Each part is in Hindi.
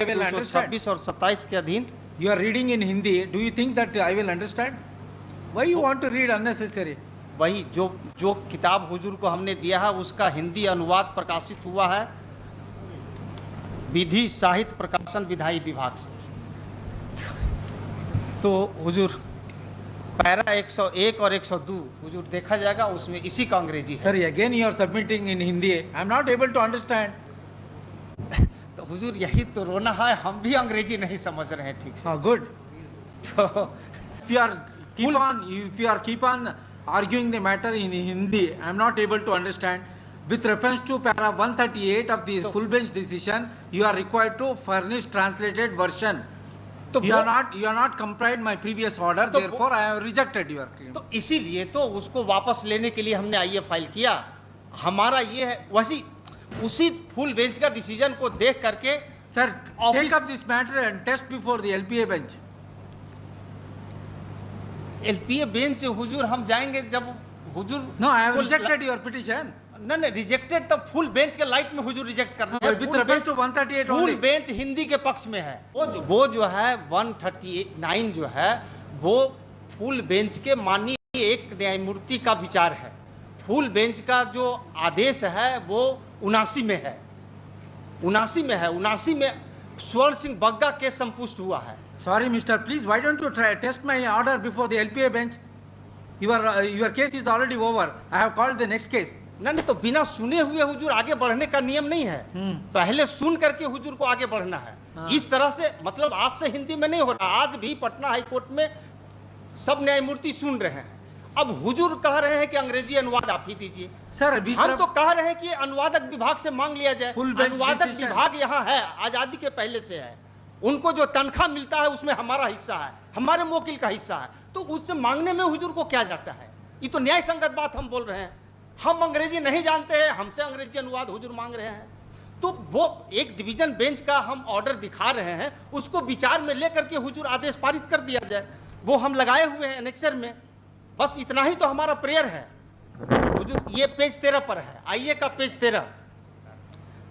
226 और 27 के अधीन। You are reading in Hindi. Do you think that I will understand? Why you want to read unnecessary? वही जो किताब हुजूर को हमने दिया है उसका हिंदी अनुवाद प्रकाशित हुआ है विधि साहित्य प्रकाशन विधायी विभाग से। तो हुजूर पैरा 101 और 102 हुजूर देखा जाएगा, उसमें इसी का अंग्रेजी है। Sorry, again you are submitting in Hindi. I am not able to understand. तो हुजूर यही तो रोना है, हम भी अंग्रेजी नहीं समझ रहे हैं ठीक से। Good. तो If you are keep on arguing the matter in Hindi, I am not able to understand. With reference to para 138 of the full bench decision, you are required to furnish translated version. तो you are not complied my previous order, तो therefore I have rejected your claim. तो इसीलिए तो उसको वापस लेने के लिए हमने आईए फाइल किया। हमारा ये है वैसी उसी फुल बेंच का डिसीजन को देख करके Sir, take up this matter and test before the LPA bench. LPA bench हुजूर हम जाएंगे जब हुजूर। No, I have rejected your petition. नहीं रिजेक्टेड तब फुल बेंच के लाइट में हुजूर रिजेक्ट करना है। With reference to 138 full only. Bench Hindi के पक्ष में है। वो जो है 139 जो है वो फुल बेंच के माननीय एक न्यायमूर्ति का विचार है। फुल बेंच का जो आदेश है वो 79 में है, 79 में स्वर्ण सिंह बग्गा केस संपुष्ट हुआ है। Sorry, Mister, please, why don't you try test my order before the LPA bench? Your case is already over. I have called the next case. नहीं तो बिना सुने हुए हुजूर आगे बढ़ने का नियम नहीं है। पहले सुन करके हुजूर को आगे बढ़ना है। इस तरह से मतलब आज से हिंदी में नहीं हो रहा, आज भी पटना हाई कोर्ट में सब न्यायमूर्ति सुन रहे हैं। अब हुजूर कह रहे हैं कि अंग्रेजी अनुवाद आप ही दीजिए। सर हम तो कह रहे हैं कि अनुवादक विभाग से मांग लिया जाए। अनुवादक विभाग यहाँ है, आजादी के पहले से है, उनको जो तनख्वाह मिलता है उसमें हमारा हिस्सा है, हमारे मोकिल का हिस्सा है, तो उससे मांगने में हुजूर को क्या जाता है? ये तो न्याय संगत बात हम बोल रहे हैं। हम अंग्रेजी नहीं जानते हैं, हमसे अंग्रेजी अनुवाद हुजूर मांग रहे हैं, तो वो एक डिवीजन बेंच का हम ऑर्डर दिखा रहे हैं, उसको विचार में लेकर के हुजूर आदेश पारित कर दिया जाए। वो हम लगाए हुए हैं एनेक्सर में, बस इतना ही तो हमारा प्रेयर है हुजूर। ये पेज 13 पर है, आइए का page 13,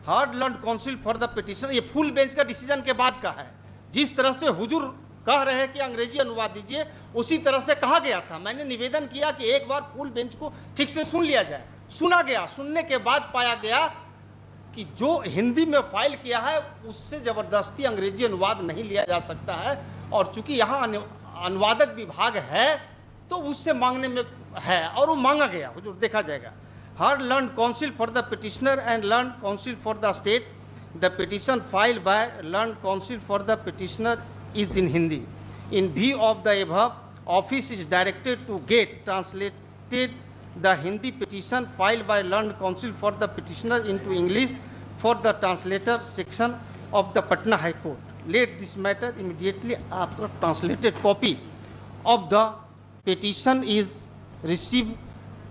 hard learn counsel for the petition, ये फुल बेंच का डिसीजन के बाद का है। जिस तरह से हुजूर कह रहे हैं कि अंग्रेजी अनुवाद दीजिए, उसी तरह से कहा गया था। मैंने निवेदन किया कि एक बार फुल बेंच को ठीक से सुन लिया जाए। सुना गया, सुनने के बाद पाया गया कि जो हिंदी में फाइल किया है उससे जबरदस्ती अंग्रेजी अनुवाद नहीं लिया जा सकता है, और चूंकि यहाँ अनुवादक विभाग है तो उससे मांगने में है, और वो मांगा गया हुजूर, देखा जाएगा। Heard learned counsel for the petitioner and learned counsel for the state, the petition filed by learned counsel for the petitioner is in Hindi. In view of the above, office is directed to get translated the Hindi petition filed by learned counsel for the petitioner into English for the translator section of the Patna High Court. Let this matter immediately after translated copy of the petition is received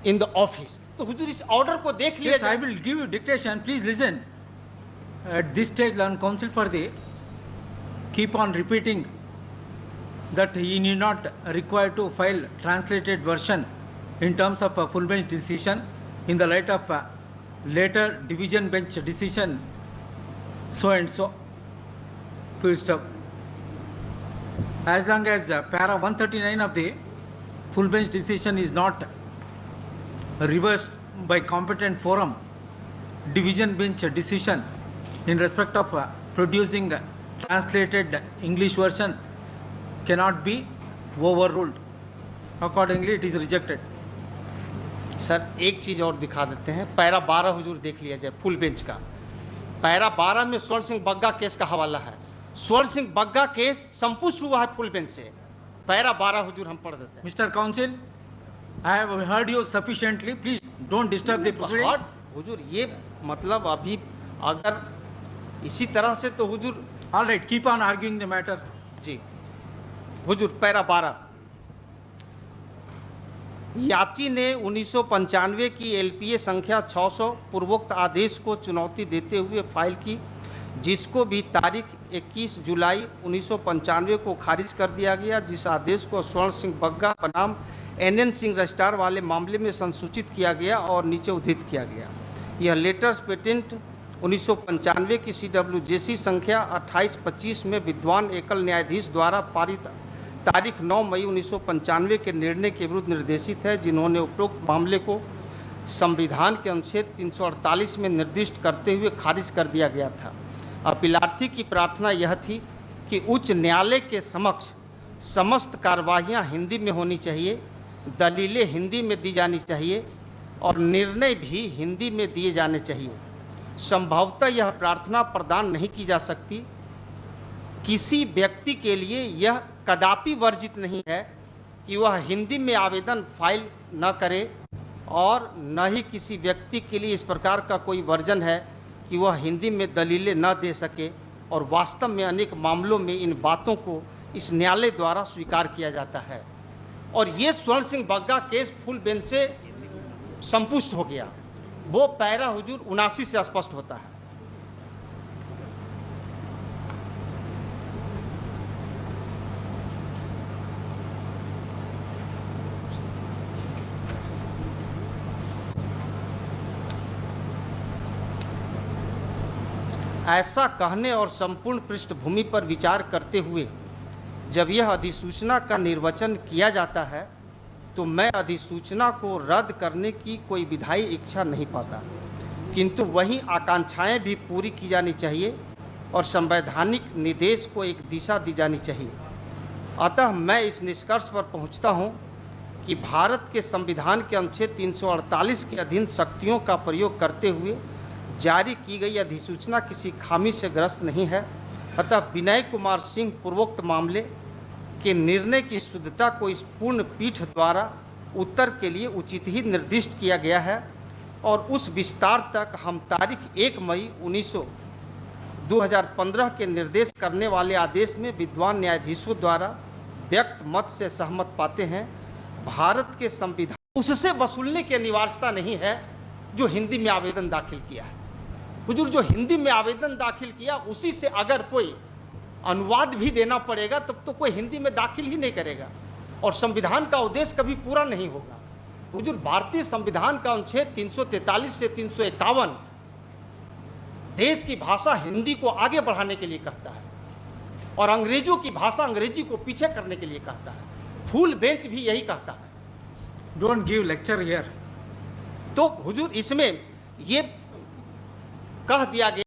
in the office. तो हुजूर इस ऑर्डर को देख लिया। Yes, I will give you dictation. Please listen. At this stage, learned counsel for the keep on repeating that he need not require to file translated version in terms of a full bench decision in the light of a later division bench decision so and so, full stop. As long as para 139 of the full bench decision is not reversed by competent forum, division bench decision in respect of producing translated English version cannot be overruled. Accordingly, it is rejected. Sir एक चीज और दिखा देते हैं, पैरा 12 हुजूर देख लिया जाए फुल बेंच का। पैरा 12 में स्वर्ण सिंह बग्गा केस का हवाला है। स्वर्ण सिंह बग्गा केस संपुष्ट हुआ है फुल बेंच से। पैरा 12 हुजूर हम पढ़ देते हैं। Mr. Counsel, I have heard you sufficiently. Please don't disturb the proceedings. हुजूर ये मतलब अभी अगर इसी तरह से तो हुजूर। All right, keep on arguing the matter. Ji Hazur para 12, याची ने 1995 की एलपीए संख्या 600 पूर्वोक्त आदेश को चुनौती देते हुए फाइल की, जिसको भी तारीख 21 जुलाई 1995 को खारिज कर दिया गया, जिस आदेश को स्वर्ण सिंह बग्गा बनाम NN सिंह रजिस्ट्रार वाले मामले में संसूचित किया गया और नीचे उद्धृत किया गया। यह लेटर्स पेटेंट 1995 की CWJC संख्या 2825 में विद्वान एकल न्यायाधीश द्वारा पारित तारीख 9 मई 1995 के निर्णय के विरुद्ध निर्देशित है, जिन्होंने उपरोक्त मामले को संविधान के अनुच्छेद 348 में निर्दिष्ट करते हुए खारिज कर दिया गया था। अपीलार्थी की प्रार्थना यह थी कि उच्च न्यायालय के समक्ष समस्त कार्यवाहियां हिंदी में होनी चाहिए, दलीलें हिंदी में दी जानी चाहिए और निर्णय भी हिंदी में दिए जाने चाहिए। संभवतः यह प्रार्थना प्रदान नहीं की जा सकती। किसी व्यक्ति के लिए यह कदापि वर्जित नहीं है कि वह हिंदी में आवेदन फाइल न करे और न ही किसी व्यक्ति के लिए इस प्रकार का कोई वर्जन है कि वह हिंदी में दलीलें न दे सके। और वास्तव में अनेक मामलों में इन बातों को इस न्यायालय द्वारा स्वीकार किया जाता है। और ये स्वर्ण Singh Bagga case full bench से संपुष्ट हो गया। वो पैरा हुजूर 79 से स्पष्ट होता है। ऐसा कहने और संपूर्ण पृष्ठभूमि पर विचार करते हुए जब यह अधिसूचना का निर्वचन किया जाता है तो मैं अधिसूचना को रद्द करने की कोई विधायी इच्छा नहीं पाता, किंतु वहीं आकांक्षाएं भी पूरी की जानी चाहिए और संवैधानिक निर्देश को एक दिशा दी जानी चाहिए। अतः मैं इस निष्कर्ष पर पहुंचता हूं कि भारत के संविधान के अनुच्छेद 348 के अधीन शक्तियों का प्रयोग करते हुए जारी की गई अधिसूचना किसी खामी से ग्रस्त नहीं है। अतः विनय कुमार सिंह पूर्वोक्त मामले के निर्णय की शुद्धता को इस पूर्ण पीठ द्वारा उत्तर के लिए उचित ही निर्दिष्ट किया गया है और उस विस्तार तक हम तारीख 1 मई 2015 के निर्देश करने वाले आदेश में विद्वान न्यायाधीशों द्वारा व्यक्त मत से सहमत पाते हैं। भारत के संविधान उससे वसूलने की अनिवार्यता नहीं है जो हिंदी में आवेदन दाखिल किया है। हुजूर, जो हिंदी में आवेदन दाखिल किया उसी से अगर कोई अनुवाद भी देना पड़ेगा तब तो कोई हिंदी में दाखिल ही नहीं करेगा और संविधान का उद्देश्य कभी पूरा नहीं होगा। हुजूर, भारतीय संविधान का अनुच्छेद 343 से 351 देश की भाषा हिंदी को आगे बढ़ाने के लिए कहता है और अंग्रेजों की भाषा अंग्रेजी को पीछे करने के लिए कहता है। फुल बेंच भी यही कहता है। Don't give lecture here. तो हुजूर, इसमें ये कह दिया गया